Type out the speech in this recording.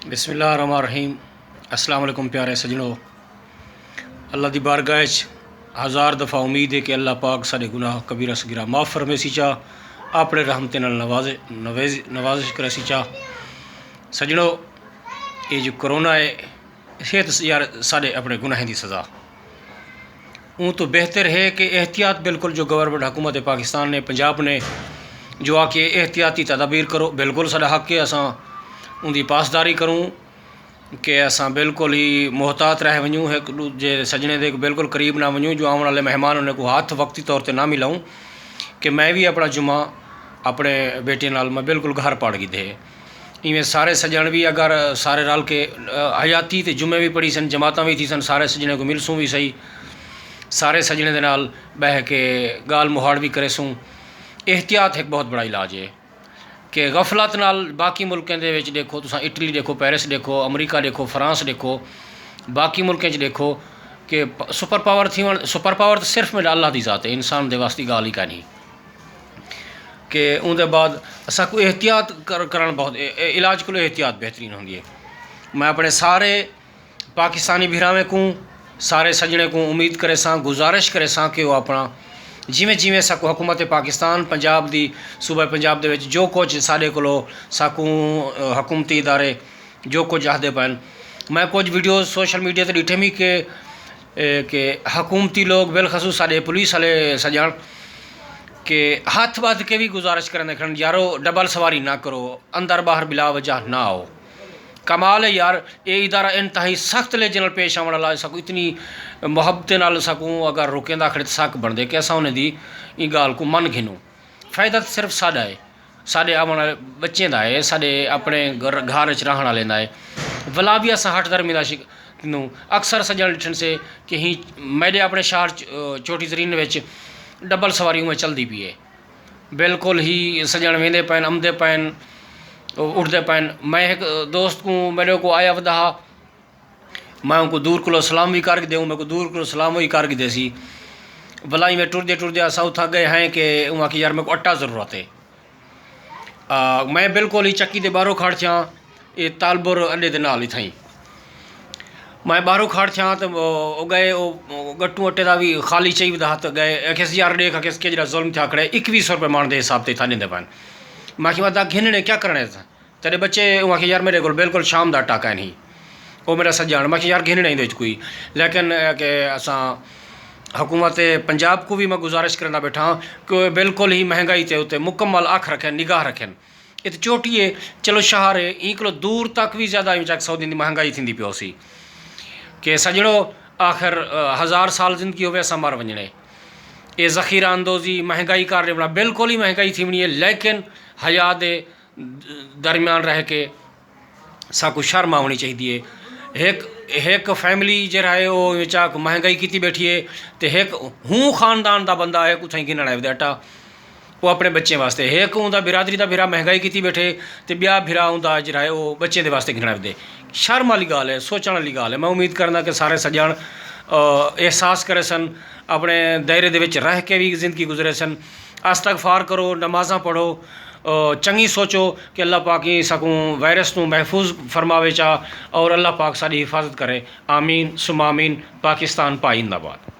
बिस्मिल्लाहिर्रहमानिर्रहीम। अस्सलाम वालेकुम प्यारे सजनों, अल्लाह दी बारगाह हज़ार दफ़ा उम्मीद है कि अल्लाह पाक सारे गुनाह कबीरा सगीरा माफ़ फरमेसी चाह, अपने रहमते नाल नवाजिश करेसी चाह। सजनों, ये जो कोरोना है ये तो यार साढ़े अपने गुनाहें की सज़ा। ऊँ तो बेहतर है कि एहतियात बिल्कुल जो गवर्नमेंट हुकूमत पाकिस्तान ने पंजाब ने जो आके एहतियाती तदाबीर करो, बिल्कुल साढ़ा हक है असां उनकी पासदारी करूँ कि असां बिल्कुल ही मोहतात रह वञूँ, एक दूजे सजने के बिल्कुल करीब ना वञूँ, जो आने वाले मेहमान उन्हें को हाथ वक्ती तौर पर ना मिलाऊँ कि मैं भी अपना जुम्मा अपने बेटे नाल मैं बिल्कुल घर पाड़ गी दे। इवें सारे सजन भी अगर सारे रल के हयाती तो जुम्मे भी पढ़ी सन, जमातां भी थी सन, सारे सजने को मिलसूँ भी सही, सारे सजने के नाल बह के गाल मुहाड़ भी करे सूँ। एहतियात एक बहुत बड़ा इलाज है कि गफलत नाल बाकी मुल्कों के विच देखो, तुसां इटली देखो, पेरिस देखो, अमरीका देखो, फ्रांस देखो, बाकी मुल्कें देखो कि सुपर पावर थी। सुपर पावर तो सिर्फ मेरा अल्लाह की ज़ात है, इंसान के वास्ते गाल ही नहीं कि उनके बाद असा को एहतियात करना बहुत इलाज को एहतियात बेहतरीन होंगी है। मैं अपने सारे पाकिस्तानी भीरावें को सारे सजने को उम्मीद करे सां, गुजारिश करे सां कि वो अपना जिमें जिमें साकू हुकूमत पाकिस्तान पंजाब दी सूबा पंजाब दे विच जो कुछ साढ़े को साकू हुकूमती इदारे जो कुछ आखते पैन, मैं कुछ वीडियो सोशल मीडिया से डिठे भी कि हुकूमती लोग बिलखसूस साढ़े पुलिस वाले सजन के हाथ बांध के भी गुजारिश करें खन यारो डबल सवारी ना करो, अंदर बाहर बिला वजह ना आओ। कमाल है यार, ये इदारा इंतहाई सख्त लेजे नाल पेश आने वाला सकूँ, इतनी मुहब्बत नाल सकूँ अगर रुकेंदा खड़े सक बनते कि असा उन्हें दी इन गाल को मन घिनूँ। फायदा तो सिर्फ साढ़ा है, साढ़े आने वाले बच्चों का है, साढ़े अपने घर रहने वाले का है। भला भी असा हट धर्मी का शिकनूँ अक्सर सजन डिठन से कि ही मेरे अपने शहर चोटी जरीन में डबल सवारी में चलती पी है, बिल्कुल ही सजन वेंदे पैन आमदे पैन उठते पैन। मैं एक दोस्त को मेरे को आया वधा, मैं उनको दूर को सलाम भी करके दूँ, मेरे को दूर को सलाम भी करके देसी। भलाई में टुरदे टुरदे असा उथा गए हैं कि वहाँ की यार मेरे को अट्टा ज़रूरत है। मैं बिल्कुल ही चक्की दे बाहरों खड़ थियाँ, ये तालपुर अड्डे के नाल ही थी, मैं बाहरों खड़ थियाँ तो वो गए वो गट्टू अट्टे का भी खाली चाहिए वधा तो गए अखिस यार देख अखिस के जरा जुल्म थिया खड़े 2100 रुपये मान के हिसाब से था नींदे पैन। मैं कि वह घिनने क्या करने तेरे बच्चे, वहाँ की यार मेरे को बिल्कुल शाम का टाका नहीं वो मेरा सज्जान, मैं यार घिनने नहीं कोई। लेकिन कि असा हुकूमत पंजाब को भी मैं गुजारिश करना बैठा कि बिल्कुल ही महंगाई के उत्ते मुकम्मल अख रखें, निगाह रखें। इत चोटी है चलो शहर है इको दूर तक भी ज़्यादा सऊदी की महंगाई थी पियो सी कि सजड़ो आखिर 1000 साल ज़िंदगी होवे असां मर वञणे। ये ज़ख़ीरा अंदोज़ी महंगाई कर रहे बिल्कुल ही महंगाई थी वनी है, लेकिन हया दे दरम्यान रह के साकू शर्म आनी चाहिए। एक फैमिली जरा है वो चाक महंगाई की बैठी है तो एक हूँ खानदान का बंदा है कुछ गिनना है आटा वो अपने बच्चे वास्ते, एक उनका बिरादरी का बिरा महंगाई की बैठे तो ब्याह बिरा उनका जरा है वो बच्चे के वास्ते गिनना दे। शर्म वाली गाल है, सोचने वाली गाल है। मैं उम्मीद करना कि सारे सजन एहसास करे सन, अपने दायरे दे विच रह के भी जिंदगी गुजरे सन। इस्तग़फ़ार करो, नमाज़ां पढ़ो, चंगी सोचो कि अल्लाह पाक ही सकूँ वायरस को महफूज फरमावे चा और अल्लाह पाक साड़ी हिफाजत करे। आमीन सुम आमीन। पाकिस्तान पाइंदाबाद।